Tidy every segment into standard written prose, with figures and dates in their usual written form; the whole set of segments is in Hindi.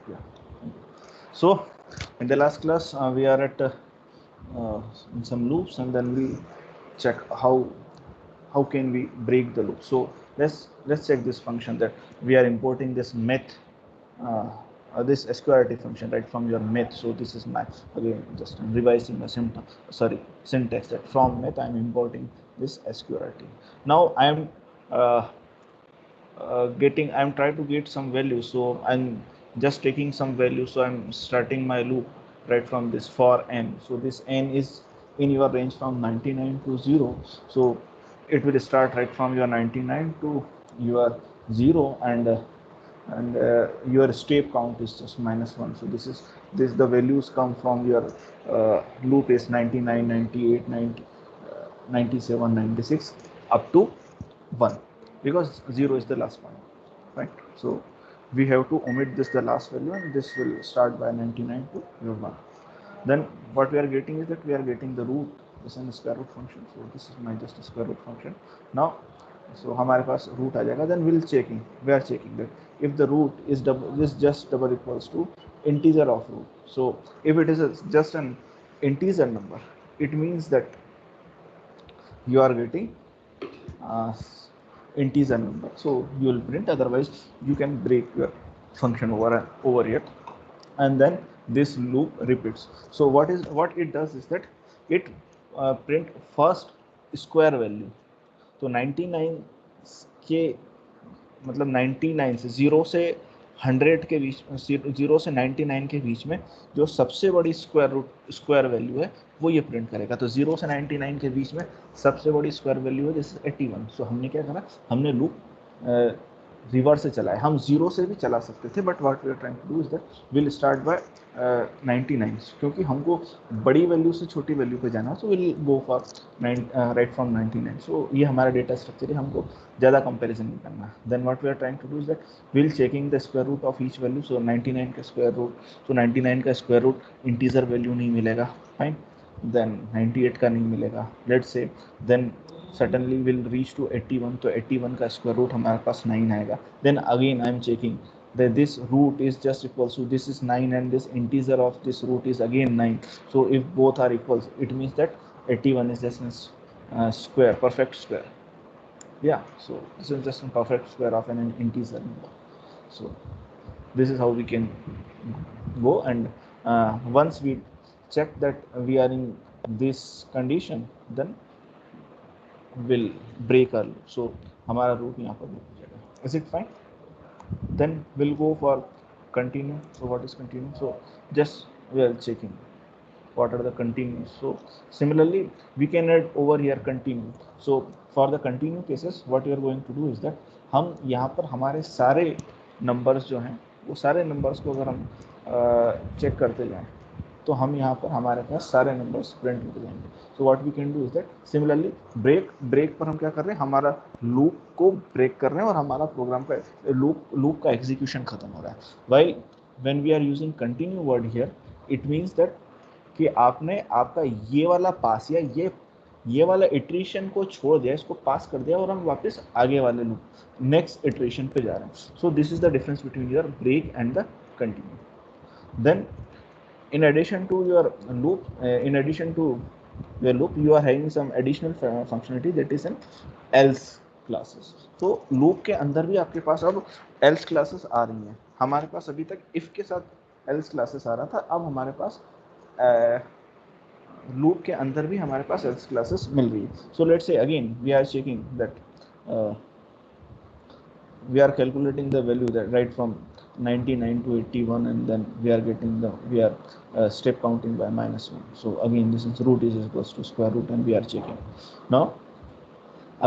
Yeah. So in the last class we are at in some loops, and then we check how can we break the loop. So let's check this function that we are importing this math this sqrt function right from your math. So this is my, again, just revising the syntax, that from math I'm importing this sqrt. Now I'm uh, I'm trying to get some value, so I'm just taking some value. So I'm starting my loop right from this for n. So this n is in your range from 99 to 0. So it will start right from your 99 to your 0, and your step count is just -1. So this the values come from your loop is 99, 98, 90, 97, 96 up to 1, because 0 is the last one, right? So we have to omit this, the last value, and this will start by 99 to 1. Then what we are getting is that we are getting the root, this is a square root function. So this is my just a square root function. Now so हमारे पास root आ जाएगा. Then we are checking that if the root is just double equals to integer of root. So if it is just an integer number, it means that you are getting uh, integer number, so you will print. Otherwise you can break your function over here, and then this loop repeats. So what it does is that it print first square value. तो 99 के मतलब 99 से 0 से 100 के बीच, 0 से 99 के बीच में जो सबसे बड़ी स्क्वायर वैल्यू है वो ये प्रिंट करेगा. तो 0 से 99 के बीच में सबसे बड़ी स्क्वायर वैल्यू है जैसे 81. सो हमने क्या करा, हमने लूप रिवर्स से चलाए. हम 0 से भी चला सकते थे, but what we are trying to do is that will start by 99, क्योंकि हमको बड़ी वैल्यू से छोटी वैल्यू पे जाना है. So will go for right from 99. सो ये हमारा डेटा स्ट्रक्चर है, हमको ज़्यादा कंपैरिजन नहीं करना. Then what we are trying to do is that will checking the square root of each value. So 99 का स्क्वायर रूट, तो 99 का स्क्वायर रूट इंटीजर वैल्यू नहीं मिलेगा, फाइन. देन 98 का नहीं मिलेगा, let's say. Then suddenly will reach to 81, तो 81 का स्क्वायर रूट हमारे पास 9 आएगा. Then again I am checking that this root is just equals to, this is 9 and this integer of this root is again 9. So if both are equals, it means that 81 is just a square, perfect square. Yeah, so this is just a perfect square of an integer number. So this is how we can go, and once we check that we are in this condition, then will break our loop. So हमारा root यहाँ पर break हो जाएगा. Is it fine? Then we'll go for continue. So what is continue? So just we are checking what are the continues. So similarly we can add over here continue. So for the continue cases what we are going to do is that हम यहाँ पर हमारे सारे numbers जो हैं वो सारे numbers को अगर हम check करते जाएं तो हम यहाँ पर हमारे पास सारे नंबर्स प्रिंट हो जाएंगे. So what we can do is that similarly break पर हम क्या कर रहे हैं, हमारा लूप को ब्रेक कर रहे हैं और हमारा प्रोग्राम का लूप का एग्जीक्यूशन खत्म हो रहा है. Why when we are using continue word here, it means that कि आपने आपका ये वाला पास या ये वाला इटरेशन को छोड़ दिया, इसको पास कर दिया और हम वापस आगे वाले लूप नेक्स्ट इटरेशन पे जा रहे हैं. So this is the difference between your break and the continue. Then in addition to your loop, you are having some additional functionality, that is an else classes. तो loop के अंदर भी आपके पास अब else classes आ रही हैं. हमारे पास अभी तक if के साथ else classes आ रहा था, अब हमारे पास loop के अंदर भी हमारे पास else classes मिल रही है. So let's say again we are checking that we are calculating the value that right from 99 to 81, and then we are step counting by -1. So again this is root is equals to square root, and we are checking. Now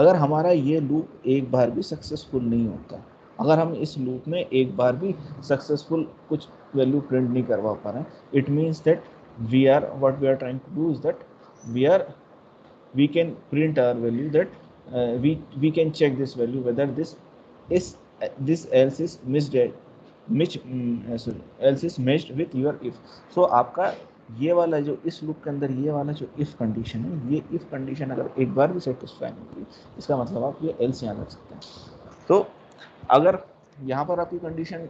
अगर हमारा ये लूप एक बार भी सक्सेसफुल नहीं होता, अगर हम इस लूप में एक बार भी सक्सेसफुल कुछ वैल्यू प्रिंट नहीं करवा पा रहे हैं, it means that what we are trying to do is that we can print our value that we can check this value whether this else is matched with your if. So आपका ये वाला जो इस लूप के अंदर ये वाला जो if कंडीशन है, ये if कंडीशन अगर एक बार भी सेटिस्फाई नहीं हुई, इसका मतलब आप ये else यहाँ रख सकते हैं. तो अगर यहाँ पर आपकी कंडीशन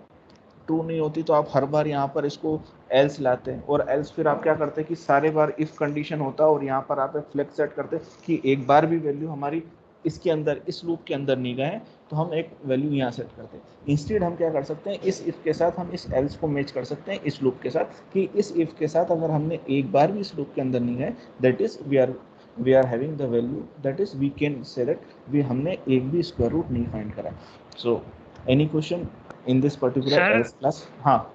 ट्रू नहीं होती तो आप हर बार यहाँ पर इसको एल्स लाते हैं, और एल्स फिर आप क्या करते हैं कि सारे बार इफ कंडीशन होता है और यहाँ पर आप एक फ्लेक्स सेट करते हैं कि एक बार भी वैल्यू हमारी इसके अंदर, इस लूप के अंदर नहीं गए तो हम एक वैल्यू यहाँ सेट करते हैं। इंस्टेड हम क्या कर सकते हैं, इस इफ के साथ हम इस एल्स को मैच कर सकते हैं इस लूप के साथ, कि इस इफ के साथ अगर हमने एक बार भी इस लूप के अंदर नहीं गए, that is we are having the value, that is we can say that भी हमने एक भी स्क्वायर रूट नहीं फाइंड करा। So any question in this particular else class? हाँ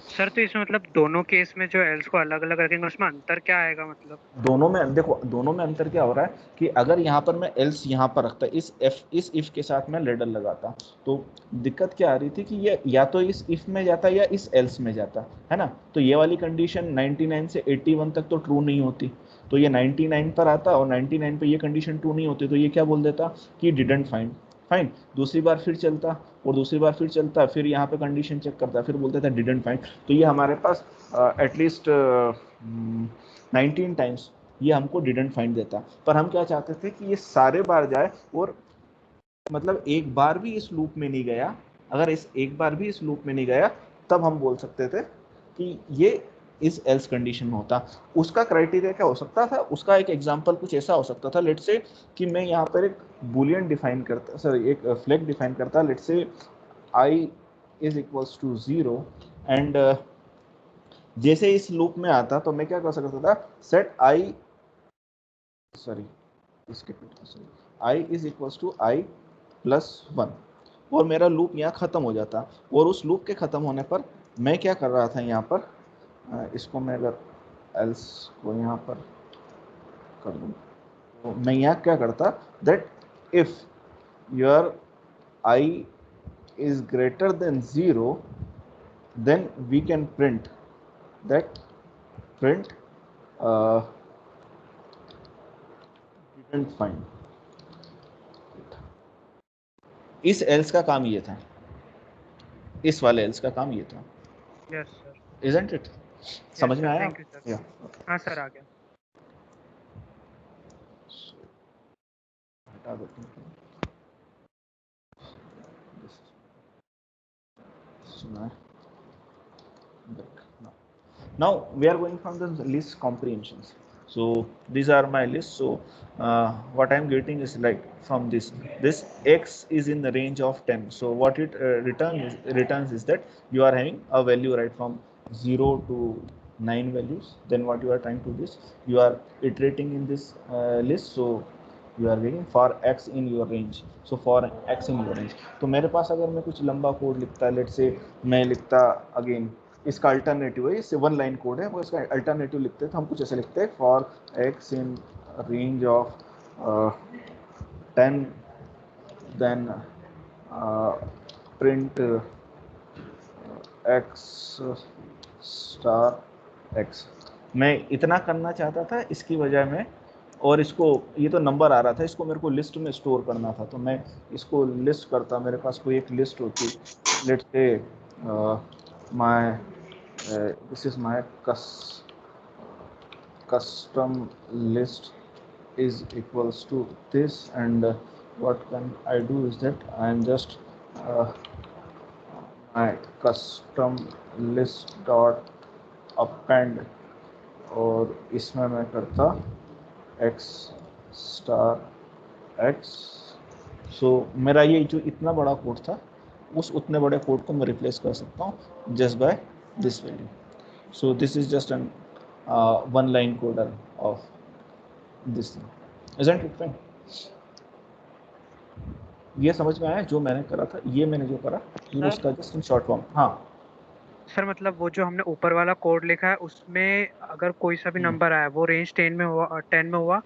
सर, तो इसमें मतलब दोनों केस में जो एल्स को अलग अलग रखेंगे उसमें अंतर क्या आएगा? मतलब दोनों में देखो, दोनों में अंतर क्या हो रहा है कि अगर यहाँ पर मैं एल्स यहाँ पर रखता, इस इफ के साथ मैं लेडर लगाता, तो दिक्कत क्या आ रही थी कि ये या तो इस इफ में जाता या इस एल्स में जाता, है ना। तो ये वाली कंडीशन 99 से 81 तक तो ट्रू नहीं होती, तो ये 99 पर आता और 99 पे ये कंडीशन ट्रू नहीं होती, तो ये क्या बोल देता कि डिडंट फाइंड। फाइन, दूसरी बार फिर चलता और दूसरी बार फिर चलता, फिर यहाँ पे कंडीशन चेक करता, फिर बोलता था डिडंट फाइंड। तो ये हमारे पास एटलीस्ट 19 टाइम्स ये हमको डिडंट फाइंड देता। पर हम क्या चाहते थे कि ये सारे बार जाए और मतलब एक बार भी इस लूप में नहीं गया, अगर इस एक बार भी इस लूप में नहीं गया तब हम बोल सकते थे कि ये इस एल्स कंडीशन में होता। उसका क्राइटेरिया क्या हो सकता था, उसका एक एग्जांपल कुछ ऐसा हो सकता था, लेट्स से कि मैं यहाँ पर एक बुलियन डिफाइन करता, सॉरी एक फ्लैग डिफाइन करता, let's say i is equals to 0 and जैसे इस लूप में आता तो मैं क्या कर सकता था, set i sorry i is equals to i plus 1 और मेरा लूप यहाँ खत्म हो जाता। और उस लूप के खत्म होने पर मैं क्या कर रहा था यहाँ पर, इसको मैं अगर एल्स को यहाँ पर कर दूँ तो मैं यहाँ क्या करता, that if your i is greater than 0 then we can print that print didn't find। इस एल्स का काम ये था, इस वाले एल्स का काम ये था। Yes sir, Isn't it? समझ में आया? Thank you sir. हाँ सर, आ गया। हटा देते हैं। Now we are going from the list comprehensions. So these are my lists. So what I'm getting is like from this x is in the range of 10. So what it returns is that you are having a value right from 0 to 9 values. Then what you are trying to do is you are iterating in this list. So you are getting for x in your range. So for x in your range. तो मेरे पास अगर मैं कुछ लंबा कोड लिखता, लेट्स से मैं लिखता अगेन इसका अल्टरनेटिव है, इससे वन लाइन कोड है, वो इसका अल्टरनेटिव लिखते हैं तो हम कुछ ऐसे लिखते हैं for x in range of 10 then print x star x. मैं इतना करना चाहता था इसकी वजह में, और इसको ये तो नंबर आ रहा था, इसको मेरे को लिस्ट में स्टोर करना था, तो मैं इसको लिस्ट करता, मेरे पास कोई एक लिस्ट होती, let's say my this is my custom list is equals to this, and what can I do is that I am just my custom list dot append और इसमें मैं करता x star x। सो मेरा ये जो इतना बड़ा कोड था उस उतने बड़े कोड को मैं रिप्लेस कर सकता हूँ just by this value. So this is just an one line coder of this thing, isn't it fine? ये समझ में आया जो मैंने करा था, ये मैंने जो करा ये उसका जस्ट इन शॉर्ट फॉर्म। हाँ सर, मतलब वो जो हमने ऊपर वाला कोड लिखा है उसमें अगर कोई सा भी नंबर आया वो रेंज 10 में हुआ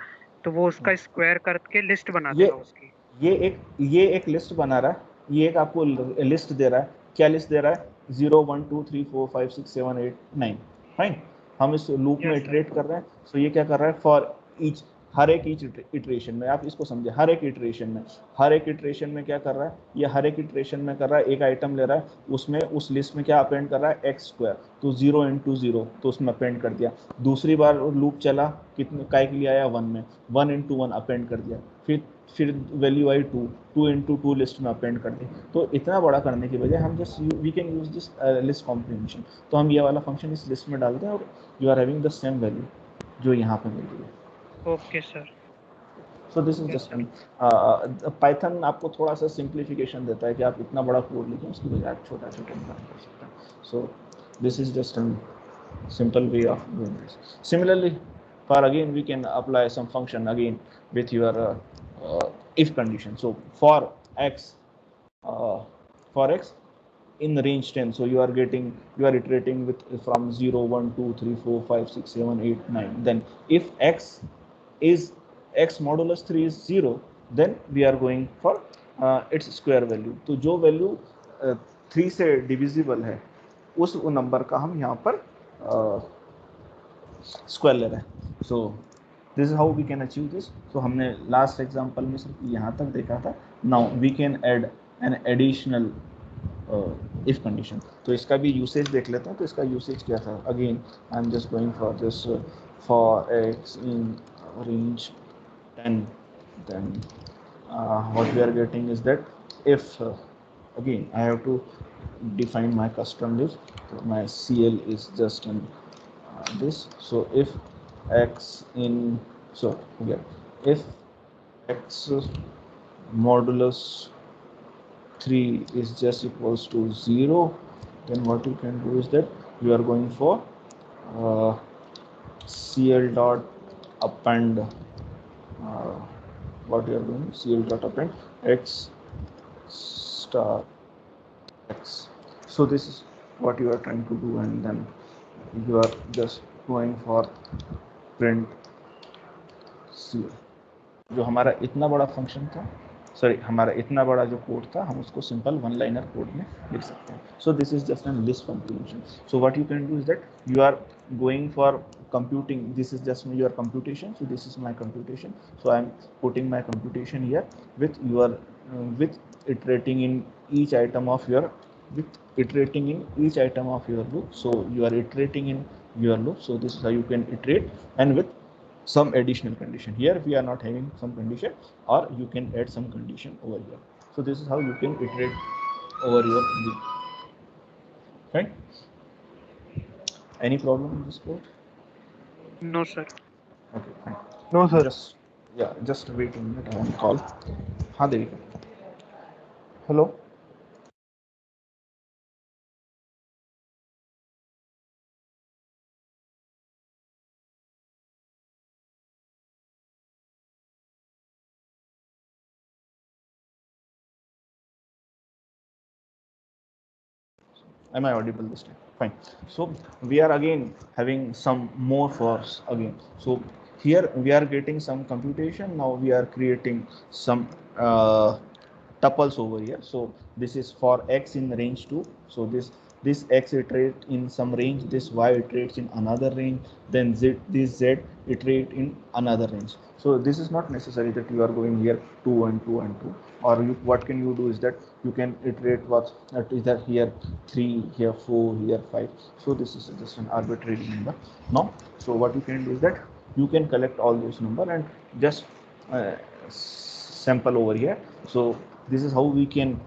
तो वो उसका स्क्वायर करके लिस्ट बना देगा उसकी। ये एक लिस्ट बना रहा है, ये एक आपको लिस्ट दे रहा है। क्या लिस्ट दे रहा है? 0 1 2 3 4 5 6 7 8 9। फाइन, हम इस लूप में इटरेट कर रहे हैं। सो ये क्या कर रहा है, फॉर ईच हर एक इटरेशन में, आप इसको समझे, हर एक इटरेशन में क्या कर रहा है, ये हर एक इटरेशन में कर रहा है, एक आइटम ले रहा है, उसमें उस लिस्ट में क्या अपेंड कर रहा है, एक्स स्क्वायर, तो 0 into 0 तो उसमें अपेंड कर दिया। दूसरी बार लूप चला, कितने काय के लिए आया, 1 में, 1 into 1 अपेंड कर दिया। फिर वैल्यू आई 2, 2 into 2 लिस्ट में अपेंड कर दें। तो इतना बड़ा करने की बजाय हम just we can use this list comprehension. तो हम ये वाला फंक्शन इस लिस्ट में डालते हैं और you are having the same value जो यहाँ पे मिल रही है। Okay sir. So this is just Python आपको थोड़ा सा सिंप्लीफिकेशन देता है कि आप इतना बड़ा कोड लिखें उसकी बजाय आप छोटा छोटा काम कर सकते हैं। So this is just N simple way of doing this. Similarly, for again we can apply some function again with your if condition. So for x uh, for x in the range 10, so you are iterating with from 0 1 2 3 4 5 6 7 8 9. Then if x is x modulus 3 is 0, then we are going for its square value. तो जो वैल्यू 3 से डिविजिबल है उस नंबर का हम यहाँ पर स्क्वायर ले रहे हैं। So this is how we can achieve this. तो हमने लास्ट एग्जांपल में सिर्फ यहाँ तक देखा था। Now we can add an additional if condition. तो इसका भी यूसेज देख लेते हैं। तो इसका यूसेज क्या था? Again I am just going for this for x in range 10, then what we are getting is that if again I have to define my custom list. So my CL is just in this. So if x in so yeah if x modulus 3 is just equals to 0, then what you can do is that you are going for uh, CL dot append what you are doing, CL dot append x star x. So this is what you are trying to do, and then you are just going for print CL. जो हमारा इतना बड़ा फंक्शन था, सॉरी हमारा इतना बड़ा जो कोड था, हम उसको सिंपल वन लाइनर कोड में लिख सकते हैं. So this is just an list comprehension. So what you can do is that you are going for computing. This is just your computation. So this is my computation. So I am putting my computation here with your with iterating in each item of your loop. So you are iterating in your loop. So this is how you can iterate, and with some additional condition. Here we are not having some condition, or you can add some condition over here. So this is how you can iterate over your loop. Right? Any problem in this code? No sir. Okay, fine. No sir. Just wait a minute. I want to call. हाँ Devika. Hello. Am I audible this time? Fine. So we are again having some more force again. So here we are getting some computation. Now we are creating some tuples over here. So this is for x in range 2. So this x iterate in some range, this y iterates in another range, then this z iterate in another range. So this is not necessary that you are going here 2 and 2 and 2, or what can you do is that you can iterate what either here 3, here 4, here 5. So this is just an arbitrary number. Now, so what you can do is that you can collect all those number and just sample over here. So this is how we can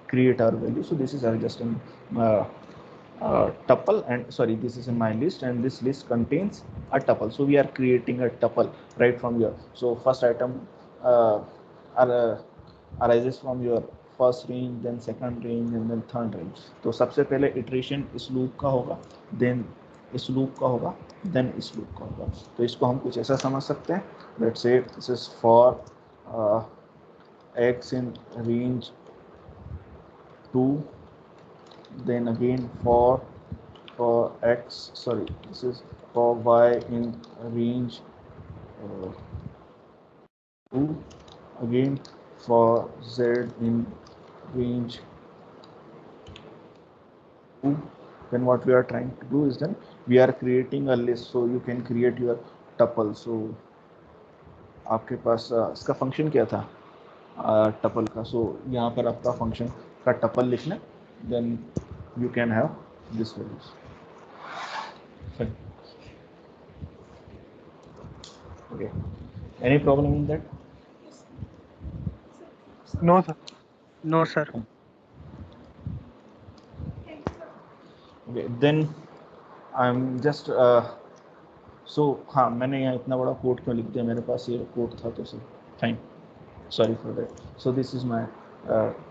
create our value. So this is just an tuple, and sorry, this is in my list, and this list contains a tuple. So we are creating a tuple right from here. So first item arises from your first range, then second range, and then third range. तो सबसे पहले इटरेशन इस लूप का होगा, देन इस लूप का होगा, देन इस लूप का होगा. तो इसको हम कुछ ऐसा समझ सकते हैं. Let's say this is for x in range 2, then again for x, sorry, this is for y in range 2, again for z in range 2. Then what we are trying to do is then we are creating a list. So you can create your tuple. So आपके पास इसका फंक्शन क्या था टपल का. सो यहाँ पर आपका फंक्शन का टपल लिखना, then you can have this values. Okay, any problem in that? No sir. No sir. Okay, then I'm just so हाँ मैंने यहाँ इतना बड़ा कोड क्यों लिख दिया, मेरे पास ये कोड था तो sir fine, sorry for that. So this is my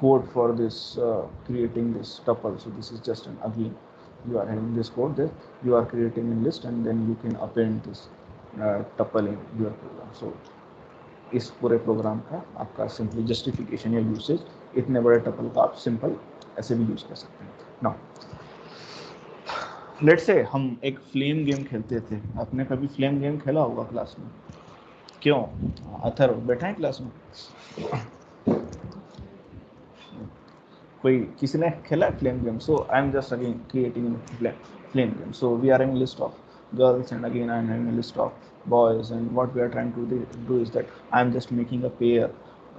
code for this creating this tuple. So this is just an, again you are having this code that you are creating a list and then you can append this tuple in your program. So इस पूरे प्रोग्राम का आपका सिंपली जस्टिफिकेशन या यूसेज, इतने बड़े टपल का आप सिंपल ऐसे भी यूज कर सकते हैं. नाउ लेट्स से हम एक फ्लेम गेम खेलते थे. आपने कभी फ्लेम गेम खेला होगा क्लास में? क्यों अथर बैठा है क्लास में? कोई किसी ने खेला flame game? So I am just again creating flame game. So we are having a list of girls and again I am having a list of boys, and what we are trying to do is that I am just making a pair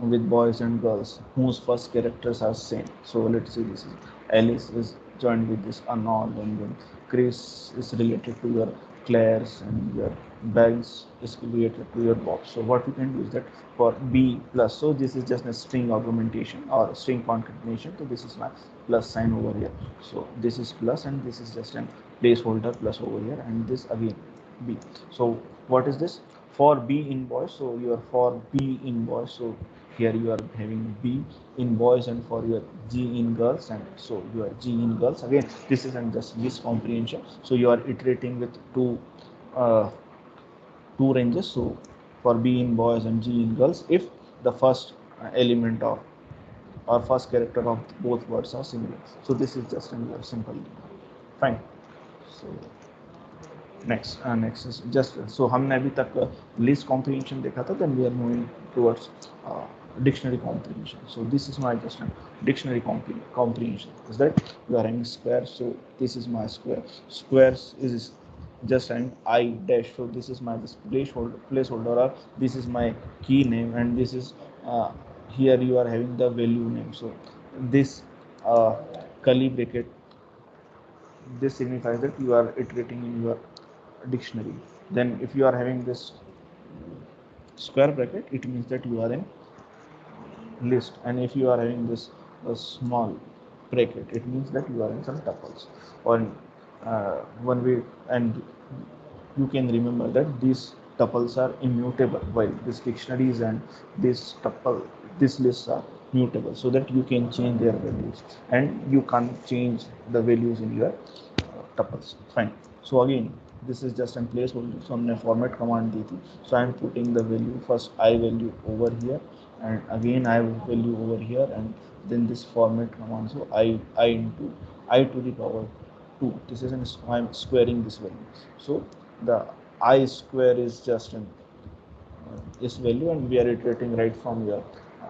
with boys and girls whose first characters are same. So let's see, this is Alice is joined with this Arnold, and then Chris is related to your Claire's, and your Banks is related to your Bob. So what we can do is that for B plus, so this is just a string augmentation or string concatenation, so this is my plus sign over here. So this is plus and this is just an placeholder plus over here, and this again B. So what is this? For B in boys, so your for B in boys, so here you are having B in boys, and for your G in girls, and so your G in girls, again this is an just this comprehension. So you are iterating with uh, two ranges. So for B in boys and G in girls, if the first element of or first character of both words are similar. So this is just a simple fine. So next is just, so हमने अभी तक list comprehension देखा था, then we are moving towards dictionary comprehension. So this is my just dictionary comprehension is that you are having square, so this is my square. Squares is just an I dash, so this is my placeholder, or this is my key name, and this is here you are having the value name. So this curly bracket, this signifies that you are iterating in your dictionary. Then if you are having this square bracket, it means that you are in list, and if you are having this small bracket, it means that you are in some tuples. Or one way, and you can remember that these tuples are immutable, while these dictionaries and this tuple, these lists are mutable, so that you can change their values, and you can't change the values in your tuples. Fine. So again, this is just a placeholder. So हमने format command दी थी. So I am putting the value, first I value over here, and again I value over here, and then this format command. So I into I to the power 2. This is I am squaring this value. So the I square is just an this value, and we are iterating right from here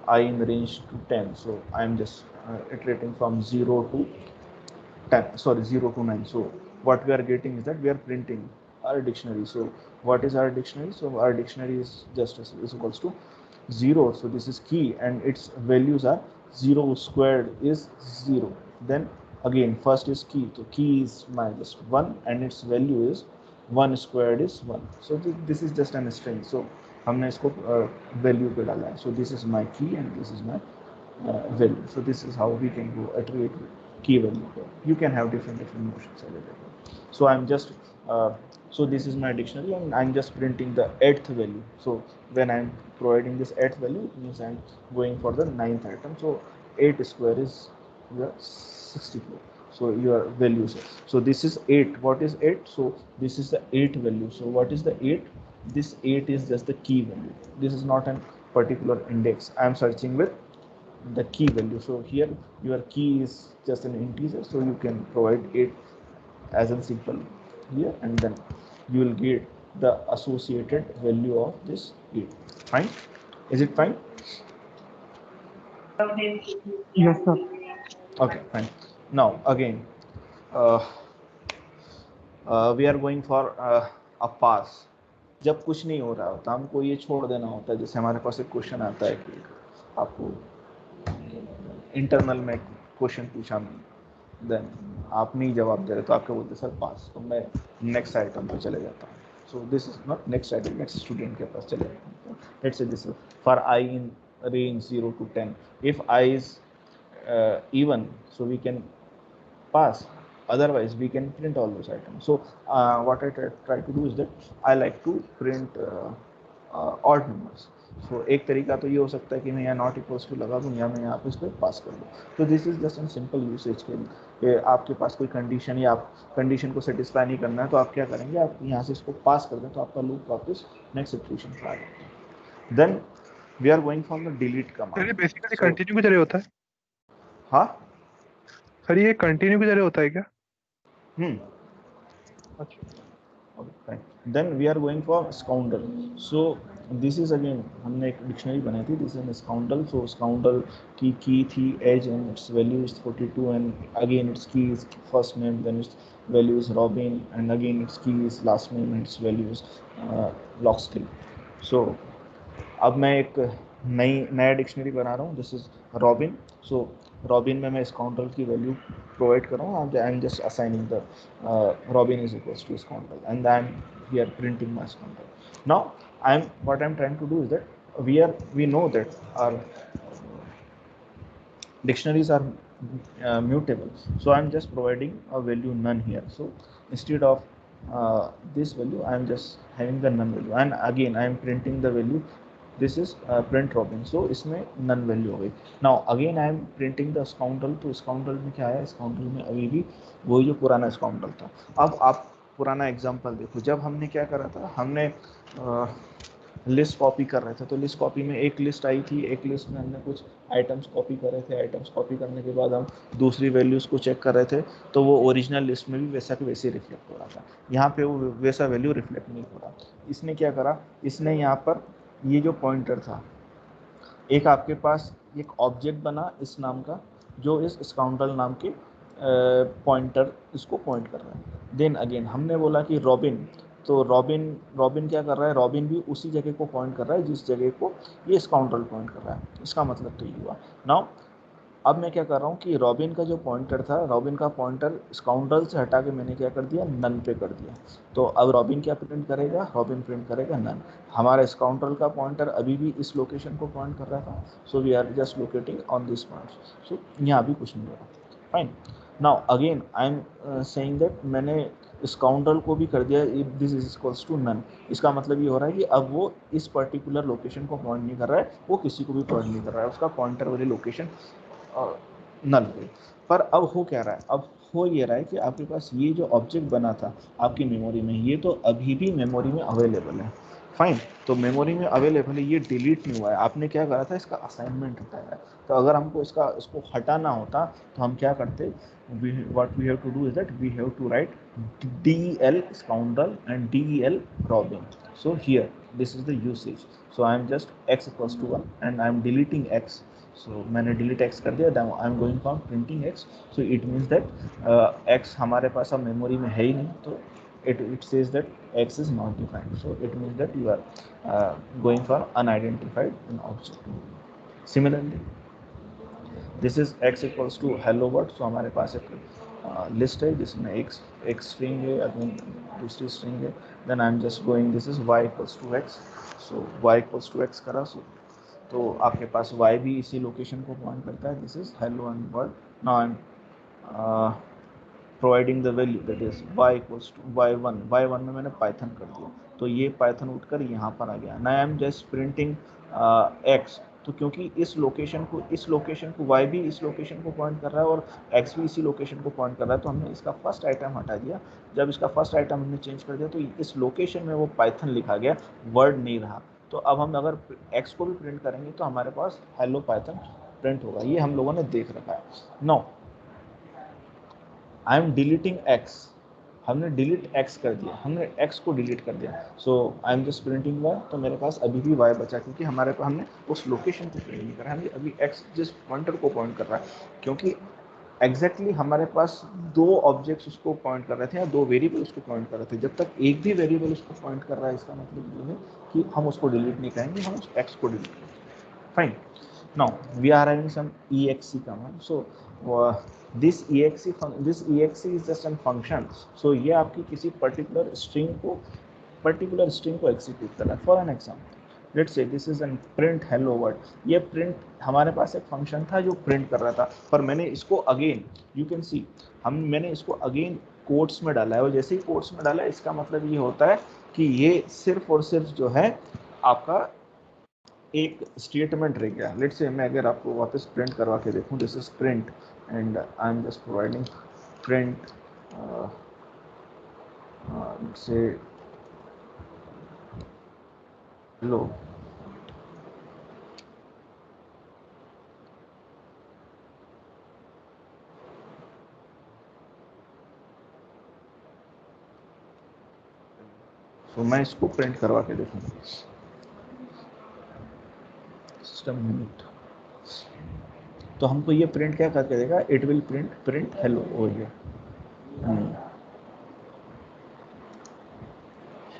I in the range to 10. So I am just iterating from 0 to 10, sorry, 0 to 9. So what we are getting is that we are printing our dictionary. So what is our dictionary? So our dictionary is just is equals to 0. So this is key, and its values are 0 squared is 0. Then again first is key, so key is minus 1, and its value is 1 squared is 1. So this is just an string. So हमने इसको value पे डाला है. So this is my key and this is my value. So this is how we can go iterate with key value. You can have different notions available. So I'm just so this is my dictionary, and I'm just printing the 8th value. So when I'm providing this 8th value, it means I'm going for the 9th item. So 8 square is your 64. So your values. So this is 8. What is 8? So this is the 8 value. So what is the 8? This 8 is just the key value. This is not a particular index. I am searching with the key value. So here your key is just an integer, so you can provide 8 as a simple here, and then you will get the associated value of this 8. Fine? Is it fine? Yes, sir. Okay, fine. Now again uh, we are going for a pass. जब कुछ नहीं हो रहा होता, हमको ये छोड़ देना होता है. जैसे हमारे पास एक क्वेश्चन आता है कि आपको इंटरनल में क्वेश्चन पूछा, देन आप नहीं जवाब दे रहे, तो आपके बोलते सर पास, तो मैं नेक्स्ट आइटम पे चले जाता हूँ. सो this is not next item, next student के पास चले जाता हूँ. Let's say this for I in range 0 to 10. If I is even, so we can pass, otherwise we can print all those items. So what I try to do is that I like to print odd numbers. So एक तरीका तो ये हो सकता है कि मैं यहाँ नॉट इक्वल्स टू लगा दूँ या मैं यहाँ पे इसको पास कर दूँ. तो this is just N simple usage के लिए. आपके पास कोई कंडीशन या आप कंडीशन को सेटिस्फाई नहीं करना है तो आप क्या करेंगे, आप यहाँ से इसको पास कर दें तो आपका लूप वापस नेक्स्ट सिचुएशन पर आ जाता है. Then we are going from the delete sir ये कमांड. बेसिकली कंटिन्यू की तरह होता है. हाँ सर ये कंटिन्यू की तरह होता है क्या? अच्छा. Okay. Then we are going for scoundrel. So this is again हमने एक डिक्शनरी बनाई थी. This is scoundrel. So scoundrel की key थी age and its value is 42 and again its key is first name, then its value is Robin and again its key is last name and its value is Lockstill. So अब मैं एक नया डिक्शनरी बना रहा हूँ. This is Robin. So Robin में मैं स्काउंडरल की वैल्यू प्रोवाइड कर रहा हूँ. I am just assigning the Robin is equals to scoundrel and I am here printing my scoundrel. Now I am what I am trying to do is that we know that our dictionaries are mutable, so I am just providing a value none here. So instead of this value I am just having the none value and again I am printing the value. This is print Robin. So इसमें none value हो गई. Now again I am printing the scoundrel. तो scoundrel में क्या है, scoundrel में अभी भी वही जो पुराना scoundrel था. अब आप पुराना एग्जाम्पल देखो. जब हमने क्या करा था, हमने लिस्ट कॉपी कर रहे थे तो लिस्ट कॉपी में एक लिस्ट आई थी. एक लिस्ट में हमने कुछ आइटम्स कॉपी कर रहे थे. आइटम्स कॉपी करने के बाद हम दूसरी वैल्यूज़ को चेक कर रहे थे तो वो ओरिजिनल लिस्ट में भी वैसा कि वैसे रिफ्लेक्ट हो रहा था. यहाँ पे वो वैसा वैल्यू रिफ्लेक्ट नहीं हो रहा. इसने क्या करा, इसने यहाँ पर ये जो पॉइंटर था, एक आपके पास एक ऑब्जेक्ट बना इस नाम का जो इस स्काउंडरल नाम के पॉइंटर इसको पॉइंट कर रहा है. देन अगेन हमने बोला कि रॉबिन, तो रॉबिन क्या कर रहा है, रॉबिन भी उसी जगह को पॉइंट कर रहा है जिस जगह को ये स्काउंडरल पॉइंट कर रहा है. इसका मतलब तो ये हुआ. नाउ अब मैं क्या कर रहा हूँ कि रॉबिन का जो पॉइंटर था, रॉबिन का पॉइंटर स्काउंडरल से हटा के मैंने क्या कर दिया, नन पे कर दिया. तो अब रॉबिन क्या प्रिंट करेगा, रॉबिन प्रिंट करेगा नन. हमारा स्काउंडरल का पॉइंटर अभी भी इस लोकेशन को पॉइंट कर रहा था. So we are just locating on this point. So यहाँ भी कुछ नहीं हो रहा. Fine. Now again I am saying that मैंने स्काउंडरल को भी कर दिया this is equals to none. इसका मतलब ये हो रहा है कि अब वो इस पर्टिकुलर लोकेशन को पॉइंट नहीं कर रहा है, वो किसी को भी पॉइंट नहीं कर रहा है. उसका पॉइंटर वाली लोकेशन नल पे. पर अब हो क्या रहा है, अब हो ये रहा है कि आपके पास ये जो ऑब्जेक्ट बना था आपकी मेमोरी में, ये तो अभी भी मेमोरी में अवेलेबल है. फाइन. तो मेमोरी में अवेलेबल है, ये डिलीट नहीं हुआ है. आपने क्या करा था, इसका असाइनमेंट हटाया है. तो अगर हमको इसको हटाना होता तो हम क्या करते, what we have to do is that we have to write del scoundrel and del Robin. So here this is the usage. So I am just x equals to 1 and I am deleting x. So मैंने delete x कर दिया. Then I am going from printing x. So it means that x हमारे पास अब मेमोरी में है ही नहीं. तो it says that x is not defined. So it means that you are going for unidentified object. Similarly, this is x equals to hello world. So हमारे पास एक लिस्ट है जिसमें एक स्ट्रिंग है, अगेन दूसरी स्ट्रिंग है. Then I am just going, this is y equals to x. So y equals to x करा. सो तो आपके पास y भी इसी लोकेशन को पॉइंट करता है. This is hello and world. Now I am providing the value that is y equals to y1. y1 में मैंने पाइथन कर दिया तो ये पाइथन उठकर यहाँ पर आ गया. Now I am just printing x. तो क्योंकि इस लोकेशन को y भी इस लोकेशन को पॉइंट कर रहा है और x भी इसी लोकेशन को पॉइंट कर रहा है, तो हमने इसका फर्स्ट आइटम हटा दिया. जब इसका फर्स्ट आइटम हमने चेंज कर दिया तो इस लोकेशन में वो पाइथन लिखा गया, वर्ड नहीं रहा. तो अब हम अगर x को भी प्रिंट करेंगे तो हमारे पास हेलो पाइथन प्रिंट होगा. ये हम लोगों ने देख रखा है. No I am deleting x. हमने डिलीट x कर दिया, हमने x को डिलीट कर दिया. So I am just printing y. तो मेरे पास अभी भी y बचा क्योंकि हमारे पास हमने उस लोकेशन को प्रिंट नहीं करा. हमने अभी x जिस पॉइंटर को पॉइंट कर रहा है, क्योंकि एग्जैक्टली हमारे पास दो ऑब्जेक्ट्स उसको पॉइंट कर रहे थे या दो वेरिएबल उसको पॉइंट कर रहे थे. जब तक एक भी वेरिएबल उसको पॉइंट कर रहा है, इसका मतलब ये है कि हम उसको डिलीट नहीं करेंगे, हम उस x को डिलीट करेंगे. Fine. Now we are having some exe command. So this exe is just a function. So ये आपकी किसी पर्टिकुलर स्ट्रिंग को एग्जीक्यूट कर रहा है. For an example, let's say this is an print hello world, ये प्रिंट हमारे पास एक फंक्शन था जो प्रिंट कर रहा था, पर मैंने इसको अगेन यू कैन सी मैंने इसको अगेन कोट्स में डाला है, और जैसे ही कोट्स में डाला है इसका मतलब ये होता है कि ये सिर्फ और सिर्फ जो है आपका एक स्टेटमेंट रह गया। लेट्स से मैं अगर आपको वापस प्रिंट करवा के देखूं, this is print and I am just providing print से लो, तो मैं इसको प्रिंट करवा के देखूंगा। सिस्टम यूनिट, तो हमको ये प्रिंट क्या करके देगा, इट विल प्रिंट हेलो हो गया।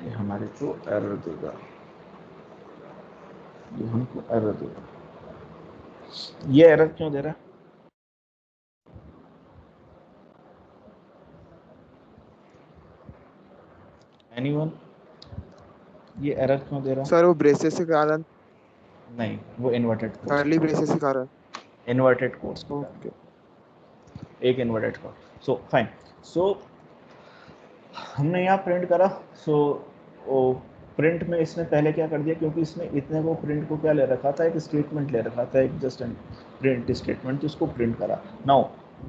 ये हमारे को एरर देगा, ये हमको एरर देगा। ये एरर क्यों दे रहा है? एनीवन, ये एरर क्यों दे रहा है? सर वो ब्रेसेस के कारण, नहीं, वो इन्वर्टेड कर्ली ब्रेसेस के कारण, इन्वर्टेड कोड्स के कारण, ओके। एक इन्वर्टेड कोड। सो फाइन, सो हमने यहाँ प्रिंट करा। सो प्रिंट में इसने पहले क्या कर दिया, क्योंकि इसने इतने को प्रिंट को क्या ले रखा था, एक स्टेटमेंट ले रखा था, एक जस्ट एन प्रिंट स्टेटमेंट, जिसको प्रिंट करा। Now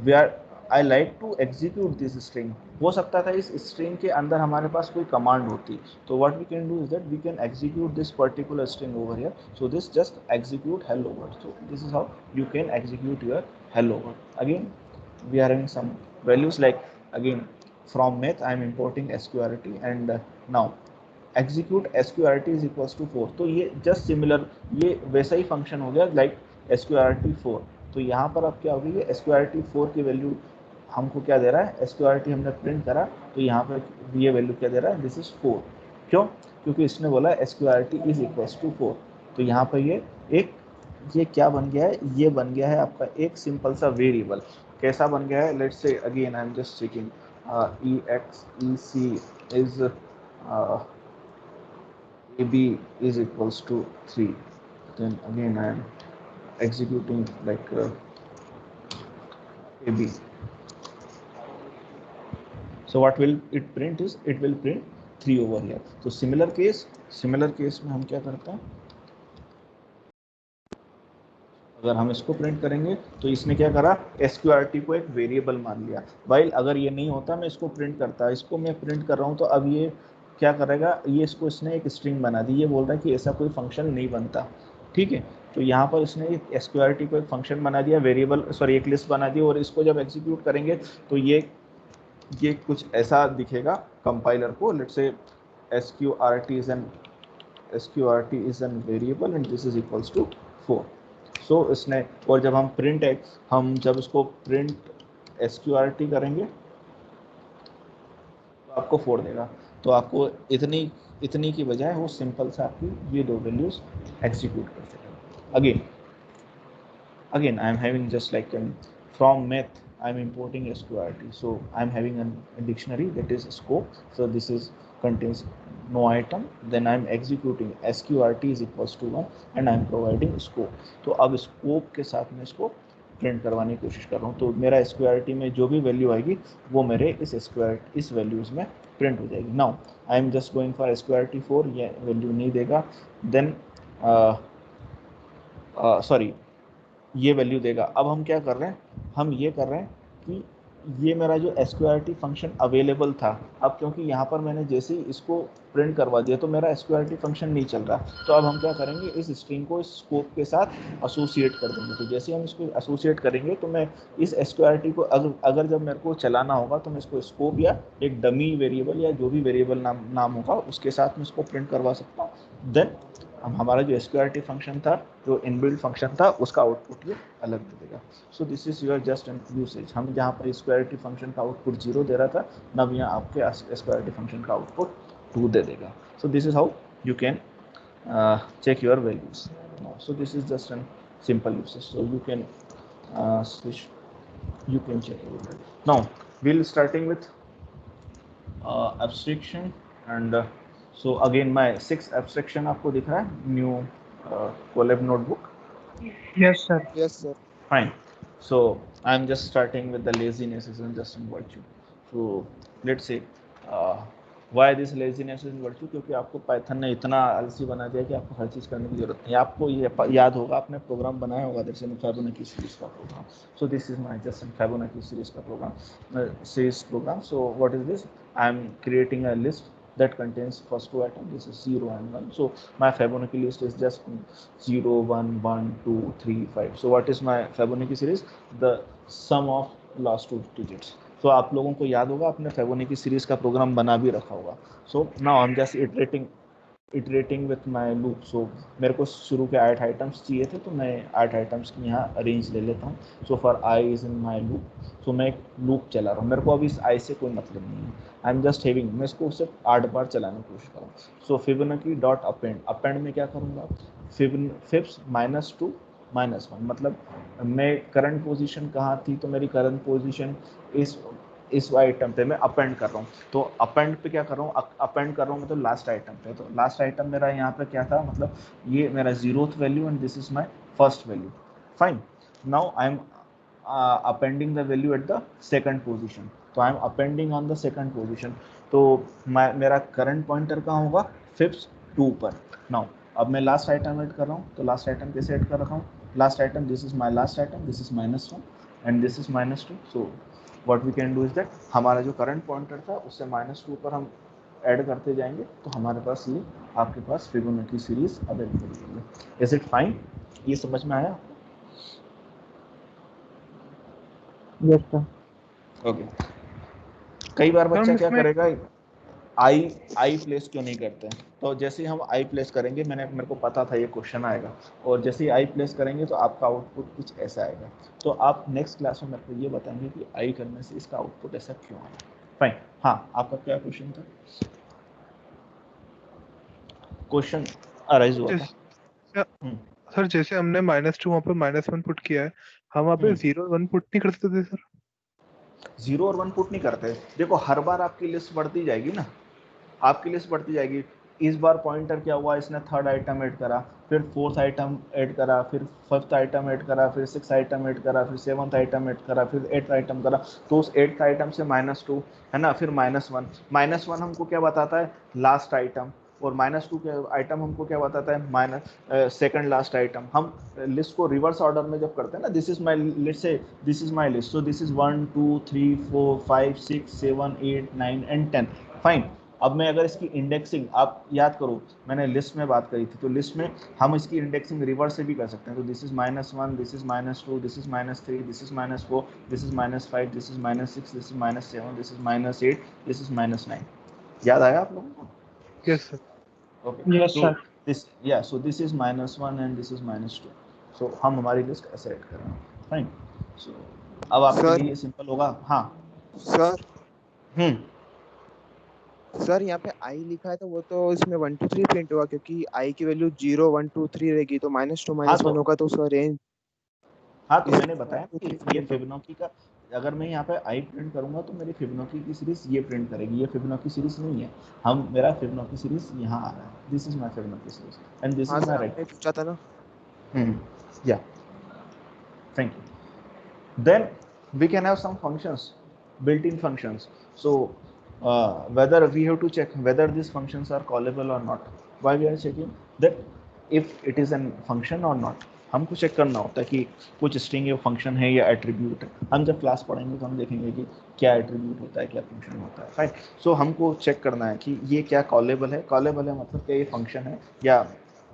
we are I like to execute this string. हो सकता था इस स्ट्रिंग के अंदर हमारे पास कोई कमांड होती, तो what we can do is that we can execute this particular string over here. So this just execute hello world. So this is how you can execute your hello world. Again we are having some values like, again from math I am importing sqrt and now execute sqrt is equals to 4। तो ये just similar, ये वैसा ही फंक्शन हो गया like sqrt 4। तो यहाँ पर अब क्या होगी, ये sqrt 4 की वैल्यू हमको क्या दे रहा है, sqrt हमने प्रिंट करा तो यहाँ पर ये वैल्यू क्या दे रहा है, दिस इज 4। क्यों? क्योंकि इसने बोला sqrt इज इक्वल्स टू 4। तो यहाँ पर ये क्या बन गया है, ये बन गया है आपका एक सिंपल सा वेरिएबल। कैसा बन गया है, let's say again I am just checking exec is ab is equals to 3, then again I am executing like ab, so what will it print is, it will print 3 over here। तो सिमिलर केस में हम क्या करते हैं, अगर हम इसको प्रिंट करेंगे तो इसने क्या करा, sqrt को एक वेरिएबल मान लिया। वाइल अगर ये नहीं होता, मैं इसको प्रिंट करता, इसको मैं प्रिंट कर रहा हूँ, तो अब ये क्या करेगा, ये इसको इसने एक स्ट्रिंग बना दी। ये बोल रहा है कि ऐसा कोई फंक्शन नहीं बनता, ठीक है। तो यहाँ पर इसने sqrt को एक फंक्शन बना दिया, वेरिएबल सॉरी एक लिस्ट बना दी, और इसको जब एग्जीक्यूट करेंगे तो ये कुछ ऐसा दिखेगा कंपाइलर को। Let's say sqrt is an variable and this is equals to 4। So इसने, और जब हम जब इसको प्रिंट sqrt करेंगे तो आपको 4 देगा। तो आपको इतनी की बजाय वो सिंपल सा आपकी ये दो वैल्यूज एग्जीक्यूट कर सकेगा। again I am having just like from math I am importing sqrt, so I am having a dictionary that is scope, so this is contains no item, then I am executing sqrt is equals to 1 and I am providing scope। तो अब scope के साथ में इसको प्रिंट करवाने की कोशिश कर रहा हूँ, तो मेरा sqrt में जो भी वैल्यू आएगी वो मेरे इस वैल्यूज में प्रिंट हो जाएगी। Now I am just going for sqrt 4, ये वैल्यू नहीं देगा, देन सॉरी ये वैल्यू देगा। अब हम क्या कर रहे हैं, हम ये कर रहे हैं कि ये मेरा जो sqrt फंक्शन अवेलेबल था, अब क्योंकि यहाँ पर मैंने जैसे ही इसको प्रिंट करवा दिया तो मेरा sqrt फंक्शन नहीं चल रहा, तो अब हम क्या करेंगे, इस स्ट्रिंग को इस स्कोप के साथ एसोसिएट कर देंगे। तो जैसे हम इसको एसोसिएट करेंगे तो मैं इस sqrt को अगर जब मेरे को चलाना होगा तो मैं इसको स्कोप या एक डमी वेरिएबल या जो भी वेरिएबल नाम होगा उसके साथ में इसको प्रिंट करवा सकता हूँ। देन अब हमारा जो sqrt फंक्शन था, जो इनबिल्ट फंक्शन था, उसका आउटपुट ये अलग दे देगा। सो this is your just an usage. हम जहाँ पर sqrt फंक्शन का आउटपुट 0 दे रहा था, अब यहाँ आपके sqrt फंक्शन का आउटपुट 2 दे देगा। सो this is how you can check your values। So this is just a simple usage, so you can switch, you can check your values। Now we'll starting with abstraction and So again my 6 abstraction आपको दिख रहा है new Colab notebook. Yes, sir. Yes, sir. Fine. So I'm just starting with the laziness is just in virtue. So let's say why this laziness is virtue, क्योंकि आपको पाइथन ने इतना आलसी बना दिया कि आपको हर चीज़ करने की जरूरत नहीं है। आपको ये याद होगा, आपने प्रोग्राम बनाया होगा जैसे Fibonacci सीरीज का program. So this is my just Fibonacci series का program So what is this? I'm creating a list that contains first two items. This is 0 and 1. So my Fibonacci list is just 0, 1, 1, 2, 3, 5. So what is my Fibonacci series? The sum of last two digits. So आप लोगों को याद होगा, आपने Fibonacci series का प्रोग्राम बना भी रखा होगा. So now I'm just iterating with my loop. So मेरे को शुरू के 8 आइटम्स चाहिए थे, तो मैं 8 आइटम्स की यहाँ अरेंज ले लेता हूँ. So for I is in my loop. So मैं एक लूप चला रहा हूँ, मेरे को अभी इस I से कोई मतलब नहीं है. आई एम जस्ट हैविंग, मैं इसको सिर्फ 8 बार चलाने की कोशिश करूँ. सो फिबोनाची डॉट अपेंड में क्या करूँगा, फिब्स -2 -1, मतलब मैं करंट पोजीशन कहाँ थी, तो मेरी करंट पोजीशन इस आइटम पे मैं अपेंड कर रहा हूँ. तो अपेंड पे क्या कर रहा हूँ, अपेंड कर रहा हूँ मतलब लास्ट आइटम पे. तो लास्ट आइटम मेरा यहाँ पे क्या था, मतलब ये मेरा 0th value and this is my first value. Fine. Now I M appending the value at the second position. तो I M appending on the second position. तो मेरा करंट पॉइंटर कहाँ होगा, फिफ्थ 2 पर. नाउ अब मैं लास्ट आइटम ऐड कर रहा हूँ. तो लास्ट आइटम कैसे ऐड कर रखा हूँ, last item this is my last item, this is -1 and this is -2. So what we can do is that, हमारा जो करंट पॉइंटर था उससे -2 पर हम ऐड करते जाएंगे, तो हमारे पास ये आपके पास फिबोनाची सीरीज अवेलेबल है. इज इट फाइन, ये समझ में आया? Yes, sir. ओके. कई बार बच्चा हम क्या इसमें करेगा, आई प्लेस क्यों नहीं करते हैं. तो जैसे ही हम आई प्लेस करेंगे, मेरे को पता था ये क्वेश्चन आएगा, और जैसे ही आई प्लेस करेंगे तो आपका आउटपुट कुछ ऐसा आएगा. तो आप नेक्स्ट क्लास में मेरे को ये बताएंगे कि आई करने से इसका आउटपुट ऐसा क्यों आया. फाइन. हाँ, आपका क्या क्वेश्चन था, क्वेश्चन अराइज हुआ था? जैसे सर जैसे हमने -2 वहाँ पे -1 पुट किया है, हम वहाँ पे 0 1 पुट नहीं कर सकते थे सर? 0 और 1 पुट नहीं करते. देखो हर बार आपकी लिस्ट बढ़ती जाएगी ना, आपकी लिस्ट बढ़ती जाएगी. इस बार पॉइंटर क्या हुआ, इसने थर्ड आइटम ऐड करा, फिर फोर्थ आइटम ऐड करा, फिर फिफ्थ आइटम ऐड करा, फिर सिक्स आइटम ऐड करा, फिर सेवंथ आइटम ऐड करा, फिर एट्थ आइटम करा. तो उस एट्थ आइटम से -2 है ना, फिर -1 हमको क्या बताता है, लास्ट आइटम. और -2 के आइटम हमको क्या बताता है, सेकंड लास्ट आइटम. हम लिस्ट को रिवर्स ऑर्डर में जब करते हैं ना, दिस इज माय लिस्ट, से this is my list, so this is 1 2 3 4 5 6 7 8 9 and 10. Fine. अब मैं अगर इसकी इंडेक्सिंग, आप याद करो मैंने लिस्ट में बात करी थी, तो लिस्ट में हम इसकी इंडेक्सिंग रिवर्स से भी कर सकते हैं. तो this is -1, this is -2, this is -3, this is -4, this is -5, this is -6, this is -7, this is -8, this is -9. याद आया आप लोगों को? Yes sir. Okay. Yes, So sir. so this is -1 and this is -2. So हम हमारी लिस्ट ऐसे ऐड कर रहे हैं. फाइन. So अब आपके Sir. लिए सिंपल होगा. हाँ सर सर यहाँ पे आई लिखा है, तो वो तो इसमें 1 2 3 प्रिंट होगा, क्योंकि आई की वैल्यू 0 1 2 3 रहेगी, तो -2 -1 होगा, तो उसका रेंज. हाँ, तो इसमें मैंने बताया 1 2 कि 3 ये प्रिंट होगा. फिबोनाची का, अगर मैं यहाँ पे आई प्रिंट करूंगा तो मेरी फिबोनाची की सीरीज ये प्रिंट करेगी. ये फिबोनाची सीरीज नहीं है, मेरा फिबोनाची सीरीज यहाँ आ रहा है. This is my Fibonacci series and this हाँ इज सर, माय आपने पूछा था ना. या thank you. Then we can have some functions, built-in functions. So whether we have to check whether these functions are callable or not. Why we are checking that if it is an function or not. हमको चेक करना होता है कि कुछ स्ट्रिंग या फंक्शन है या एट्रीब्यूट है. हम जब क्लास पढ़ेंगे तो हम देखेंगे कि क्या एट्रीब्यूट होता है, क्या फंक्शन होता है. फाइन. सो हमको चेक करना है कि ये क्या कॉलेबल है. कॉलेबल है मतलब क्या ये फंक्शन है या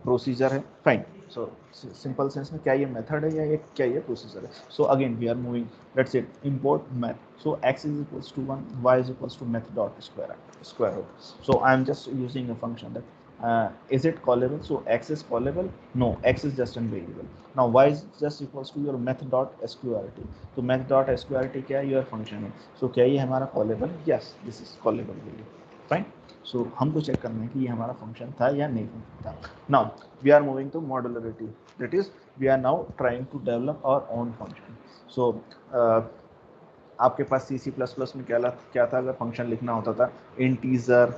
प्रोसीजर है. फाइन. सो सिंपल सेंस में क्या ये मेथड है या ये क्या ये प्रोसीजर है. So again we are moving, let's say import math. So x is equals to 1, y is equals to math dot square root. So I am just using a function that is it callable. So x is callable, no, x is just a variable. Now y is just equals to your math dot sqrt. तो math dot sqrt क्या है, your function है. So क्या ये हमारा callable? Yes, this is callable value. Fine. So हमको चेक करना है कि ये हमारा फंक्शन था या नहीं था. Now we are moving to modularity. That is, we are now trying to develop our own function. So आपके पास C++ में क्या था, अगर फंक्शन लिखना होता था, integer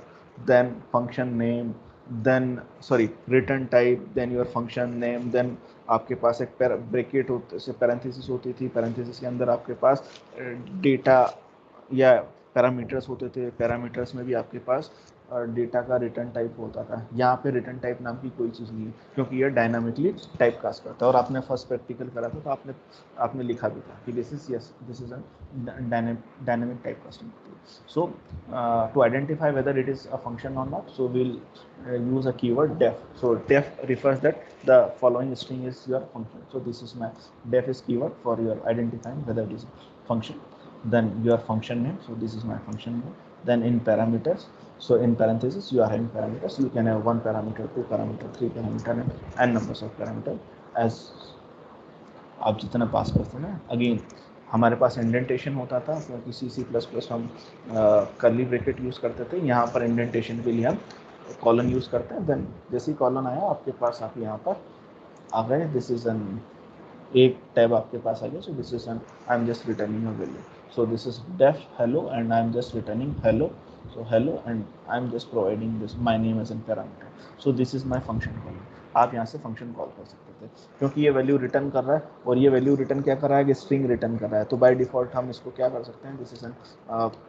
then function name, then sorry return type, then your function name, then आपके पास एक ब्रैकेट होते से पैरेंथेसिस होती थी, पैरेंथेसिस के अंदर आपके पास डेटा या पैरामीटर्स होते थे, पैरामीटर्स में भी आपके पास डेटा का रिटर्न टाइप होता था। यहाँ पे रिटर्न टाइप नाम की कोई चीज़ नहीं है क्योंकि ये डायनामिकली टाइप कास्ट करता है। और आपने फर्स्ट प्रैक्टिकल करा था तो आपने लिखा भी था कि this is a dynamic type casting. So to identify whether it is a function or not, so we'll use a keyword def. So def refers that the following string is your function. So this is my def is keyword for your identifying whether it is a function. Then your function name, so this is my function name. Then in parameters, so in parentheses you are having parameters. You can have 1 parameter, 2 parameter, 3 parameter, and n numbers of parameter as आप जितना पास करते हैं। अगेन हमारे पास इंडेंटेशन होता था क्योंकि C++ हम कर्ली ब्रैकेट यूज़ करते थे। यहाँ पर इंडेंटेशन के लिए हम कॉलन यूज़ करते हैं। देन जैसे ही कॉलन आया आपके पास, आप यहाँ पर आ गए, दिस इज एन एक टैब आपके पास आ गया। So this is an I am just returning a value. So this is def hello and I am just returning hello. So hello and I am just providing this my name as an parameter. So this is my function call. आप यहाँ से फंक्शन कॉल कर सकते थे क्योंकि ये वैल्यू रिटर्न कर रहा है और ये वैल्यू रिटर्न क्या कर रहा है कि स्ट्रिंग रिटर्न कर रहा है। तो बाय डिफॉल्ट हम इसको क्या कर सकते हैं, this is an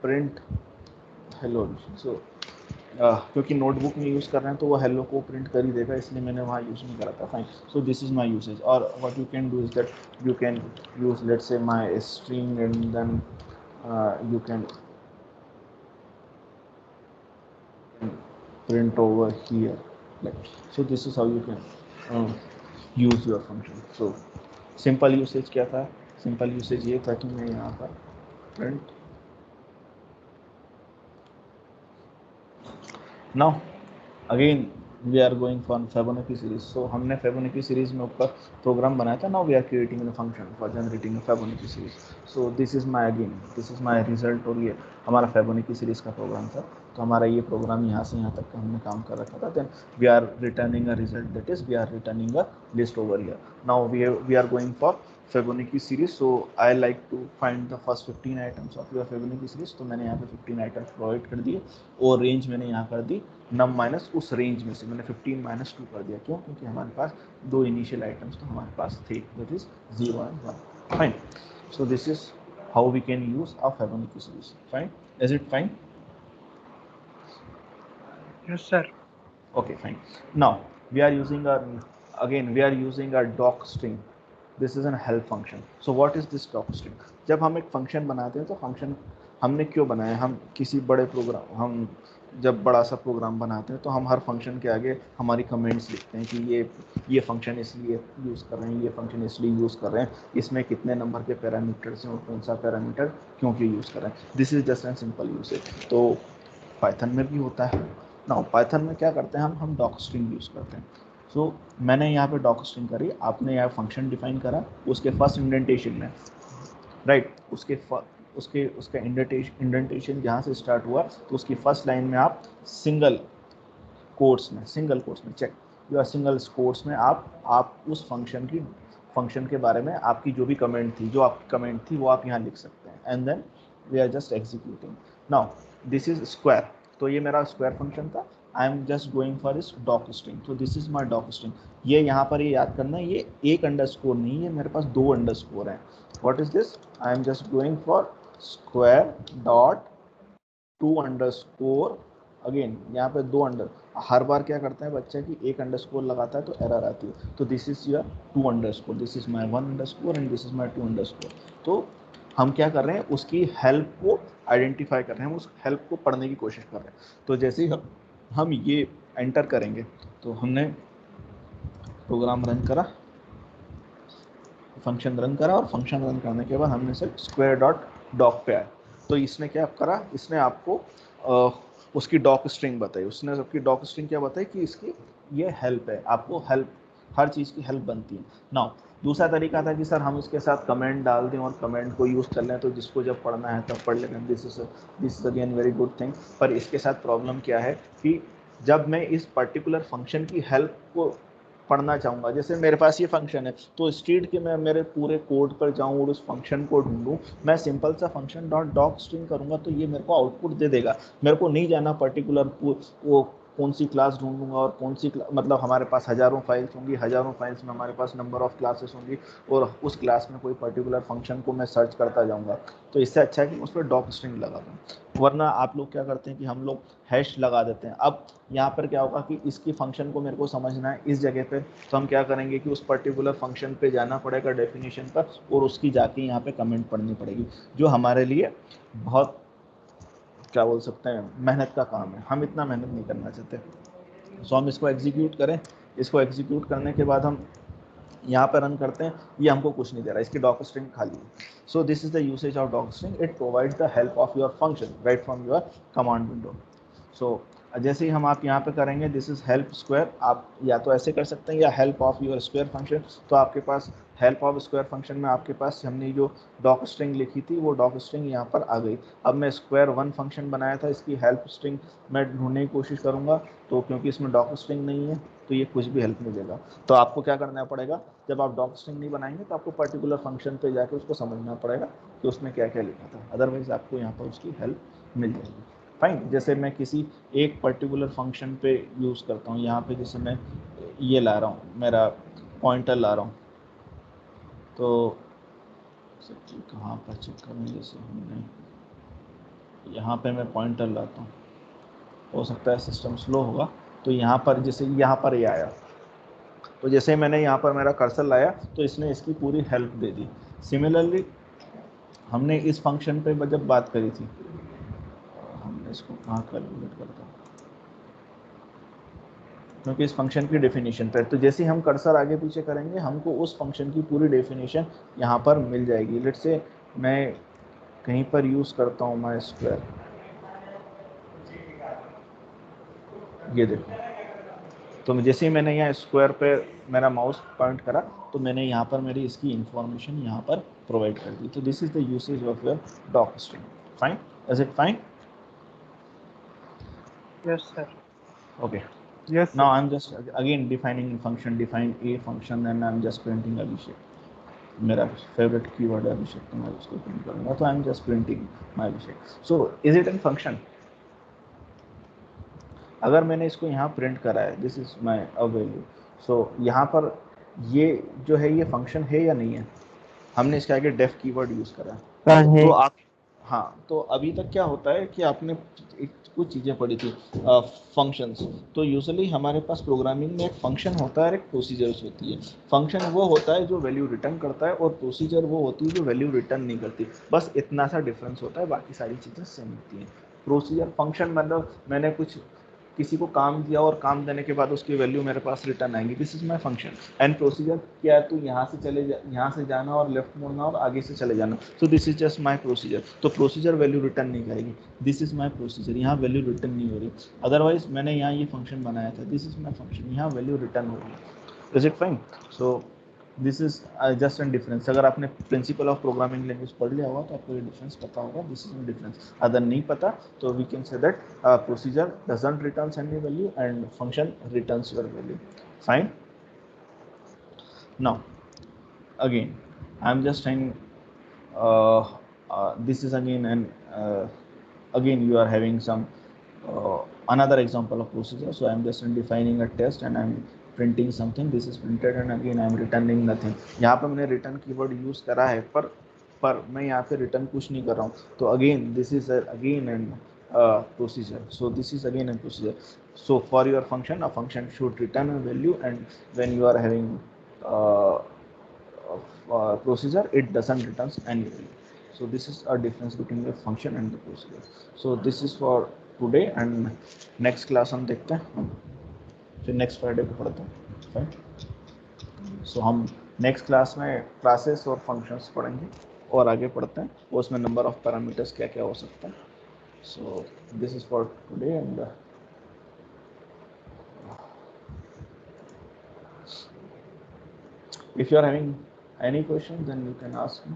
print hello. So क्योंकि नोटबुक में यूज़ कर रहे हैं तो वो हेलो को प्रिंट कर ही देगा, इसलिए मैंने वहाँ यूज़ नहीं करा था। Fine. So this is my usage. और what you can do is that you can use let's say my string and then you can print over here, like so this is how you can use your function. So simple usage क्या था, simple usage ये था कि मैं यहाँ पर print now again we are going for Fibonacci series. So हमने Fibonacci series में ऊपर प्रोग्राम बनाया था। now we are creating a function for generating a Fibonacci series. so this is my result और ये हमारा Fibonacci series का प्रोग्राम था। तो हमारा ये प्रोग्राम यहाँ से यहाँ तक का हमने काम कर रखा था। then we are returning a result, that is we are returning a list over here. now we are going for Fibonacci series. so I like to find the first 15 items of your Fibonacci series. तो मैंने यहाँ पे 15 items प्रोवाइड कर दिए और रेंज मैंने यहाँ कर दी नम माइनस उस रेंज में से मैंने 15 माइनस 2 कर दिया। क्यों? क्योंकि हमारे पास दो इनिशियल आइटम्स तो हमारे पास थे, that is 0 and 1. Fine. So this is how we can use a Fibonacci series. Fine. Is it fine? Yes, sir. Okay, fine. Now we are using a doc string. This is a help function. So what is this doc string? जब हम एक फंक्शन बनाते हैं तो फंक्शन हमने क्यों बनाया, हम किसी बड़े प्रोग्राम, हम जब बड़ा सा प्रोग्राम बनाते हैं तो हम हर फंक्शन के आगे हमारी कमेंट्स लिखते हैं कि ये फंक्शन इसलिए यूज़ कर रहे हैं, ये फंक्शन इसलिए यूज़ कर रहे हैं, इसमें कितने नंबर के पैरामीटर्स हैं और कौन सा पैरामीटर क्यों क्यों यूज़ कर रहे हैं। This is just N simple usage. तो पाइथन में भी होता है। नाउ पाइथन में क्या करते हैं, हम डॉक स्ट्रिंग यूज़ करते हैं। सो मैंने यहाँ पे डॉक स्ट्रिंग करी, आपने यहाँ फंक्शन डिफाइन करा, उसके फर्स्ट इंडेंटेशन में राइट उसका इंडेंटेशन जहाँ से स्टार्ट हुआ तो उसकी फर्स्ट लाइन में आप सिंगल कोट्स में चेक या सिंगल कोट्स में आप उस फंक्शन के बारे में आपकी जो भी कमेंट थी वो आप यहाँ लिख सकते हैं। And then we are just executing. Now this is square, तो ये मेरा स्क्वायर फंक्शन था। I am just going for इस डॉक स्ट्रिंग। तो this is my doc string. ये यहाँ पर ये याद करना है, ये एक अंडरस्कोर नहीं है, मेरे पास दो अंडरस्कोर हैं। What is this? I am just going for square dot two underscore. Again यहाँ पे दो अंडर, हर बार क्या करता है बच्चा कि एक अंडरस्कोर लगाता है तो एरर आती है। तो this is your two underscore, this is my one underscore and this is my two underscore. तो हम क्या कर रहे हैं, उसकी हेल्प को आइडेंटिफाई कर रहे हैं, हम उस हेल्प को पढ़ने की कोशिश कर रहे हैं। तो जैसे ही हम ये एंटर करेंगे तो हमने प्रोग्राम रन करा, फंक्शन रन करा और फंक्शन रन करने के बाद हमने सिर्फ स्क्वायर डॉट डॉक पे आया। तो इसने क्या करा, इसने आपको उसकी डॉक स्ट्रिंग बताई। उसने सबकी डॉक स्ट्रिंग क्या बताई कि इसकी ये हेल्प है, आपको हेल्प, हर चीज़ की हेल्प बनती है। नाउ दूसरा तरीका था कि सर हम इसके साथ कमेंट डाल दें और कमेंट को यूज़ कर लें, तो जिसको जब पढ़ना है तब पढ़ लें। This is again very good thing. पर इसके साथ प्रॉब्लम क्या है कि जब मैं इस पर्टिकुलर फंक्शन की हेल्प को पढ़ना चाहूँगा, जैसे मेरे पास ये फंक्शन है, तो स्ट्रीट के मैं मेरे पूरे कोड पर जाऊँ और उस फंक्शन को ढूंढूँ, मैं सिंपल सा फंक्शन डॉट डॉक स्ट्रिंग करूँगा तो ये मेरे को आउटपुट दे देगा। मेरे को नहीं जाना पर्टिकुलर वो कौन सी क्लास ढूंढूंगा और कौन सी मतलब हमारे पास हज़ारों फाइल्स होंगी, हज़ारों फाइल्स में हमारे पास नंबर ऑफ क्लासेस होंगी और उस क्लास में कोई पर्टिकुलर फंक्शन को मैं सर्च करता जाऊँगा। तो इससे अच्छा है कि उस पर डॉक स्ट्रिंग लगा दूँ। वरना आप लोग क्या करते हैं कि हम लोग हैश लगा देते हैं। अब यहाँ पर क्या होगा कि इसकी फंक्शन को मेरे को समझना है इस जगह पे, तो हम क्या करेंगे कि उस पर्टिकुलर फंक्शन पे जाना पड़ेगा डेफिनेशन पर और उसकी जाके यहाँ पे कमेंट पढ़नी पड़ेगी, जो हमारे लिए बहुत क्या बोल सकते हैं मेहनत का काम है। हम इतना मेहनत नहीं करना चाहते। सो हम इसको एग्जीक्यूट करें, इसको एग्जीक्यूट करने के बाद हम यहाँ पर रन करते हैं, ये हमको कुछ नहीं दे रहा, इसकी डॉक स्ट्रिंग खाली है। So this is the usage of doc string, it provides the help of your function right from your command window. So जैसे ही हम आप यहाँ पे करेंगे दिस इज हेल्प स्क्वायर, आप या तो ऐसे कर सकते हैं या help of your square function. तो आपके पास हेल्प ऑफ स्क्वायर फंक्शन में आपके पास हमने जो डॉक स्ट्रिंग लिखी थी वो डॉक स्ट्रिंग यहाँ पर आ गई। अब मैं स्क्वायर वन फंक्शन बनाया था, इसकी हेल्प स्ट्रिंग मैं ढूंढने की कोशिश करूँगा, तो क्योंकि इसमें डॉक स्ट्रिंग नहीं है तो ये कुछ भी हेल्प नहीं देगा। तो आपको क्या करना पड़ेगा, जब आप डॉक स्ट्रिंग नहीं बनाएंगे तो आपको पर्टिकुलर फंक्शन पे जाके उसको समझना पड़ेगा कि उसमें क्या क्या लिखा था, अदरवाइज आपको यहाँ पर उसकी हेल्प मिल जाएगी। फाइन, जैसे मैं किसी एक पर्टिकुलर फंक्शन पे यूज़ करता हूँ, यहाँ पे जैसे मैं ये ला रहा हूँ, मेरा पॉइंटर ला रहा हूँ, तो कहाँ पर चेक करूँ, जैसे हमने यहाँ पे मैं पॉइंटर लाता हूँ, हो सकता है सिस्टम स्लो होगा, तो यहाँ पर जैसे यहाँ पर ये आया, तो जैसे मैंने यहाँ पर मेरा कर्सर लाया तो इसने इसकी पूरी हेल्प दे दी। सिमिलरली हमने इस फंक्शन पे जब बात करी थी, हमने इसको कहाँ कैलकुलेट करता हूँ, क्योंकि इस फंक्शन की डेफिनेशन पर, तो जैसे हम कर्सर आगे पीछे करेंगे हमको उस फंक्शन की पूरी डेफिनेशन यहाँ पर मिल जाएगी। लेट्स से मैं कहीं पर यूज़ करता हूँ माई स्क्वायर, ये देखो, तो जैसे ही मैंने यहाँ स्क्वायर पे मेरा माउस पॉइंट करा तो मैंने यहाँ पर मेरी इसकी इंफॉर्मेशन यहाँ पर प्रोवाइड कर दी। तो this is the usage of your doc string. Fine, is it fine? Yes sir. Okay. Yes, Now sir. I'm just again defining function, define a function and I'm just printing Abhishek. मेरा फेवरेट कीवर्ड है अभिषेक, तो मैं उसको प्रिंट करूँगा, तो I am just printing my Abhishek. So is it an function? अगर मैंने इसको यहाँ प्रिंट करा है this is my a value, so यहाँ पर ये जो है ये फंक्शन है या नहीं है? हमने इसके आगे डेफ कीवर्ड यूज करा है। तो आप हाँ, तो अभी तक क्या होता है कि आपने कुछ चीज़ें पढ़ी थी फंक्शंस। तो यूजुअली हमारे पास प्रोग्रामिंग में एक फंक्शन होता है और एक प्रोसीजर्स होती है। फंक्शन वो होता है जो वैल्यू रिटर्न करता है और प्रोसीजर वो होती है जो वैल्यू रिटर्न नहीं करती। बस इतना सा डिफरेंस होता है, बाकी सारी चीज़ें सेम होती हैं। प्रोसीजर फंक्शन मतलब मैंने कुछ किसी को काम दिया और काम देने के बाद उसकी वैल्यू मेरे पास रिटर्न आएगी, this is my function. And procedure क्या है, तो यहाँ से यहाँ से जाना और लेफ्ट मुड़ना और आगे से चले जाना, तो this is just my procedure. तो प्रोसीजर वैल्यू रिटर्न नहीं करेगी, दिस इज माय प्रोसीजर, यहाँ वैल्यू रिटर्न नहीं हो रही। अदरवाइज मैंने यहाँ ये फंक्शन बनाया था, दिस इज माय फंक्शन, यहाँ वैल्यू रिटर्न हो रही है। Is it fine? So this is just N difference. अगर आपने प्रिंसिपल ऑफ प्रोग्रामिंग लैंग्वेज पढ़ लिया होगा तो आपको ये डिफरेंस पता होगा, दिस इज एन डिफरेंस। अगर नहीं पता तो we can say that procedure doesn't returns any value and function returns your value. Fine. Now again I'm just saying this is again again you are having some another example of procedure. So I'm just defining a test and I'm printing something, this is printed and again I'm returning nothing. यहाँ पे मैंने return कीवर्ड यूज करा है पर मैं यहाँ पे रिटर्न कुछ नहीं कर रहा हूँ, तो again this is again an procedure. So this is again a procedure. So for your function, a function should return a value, and when you are having procedure, it doesn't return any value. So this is a difference between the function and the procedure. So this is for today and next class हम देखते हैं, फिर next Friday को पढ़ते हैं। फाइन। सो हम नेक्स्ट क्लास में क्लासेस और फंक्शंस पढ़ेंगे और आगे पढ़ते हैं वो उसमें नंबर ऑफ पैरामीटर्स क्या क्या हो सकता है। So this is for today and if you are having any questions then you can ask me.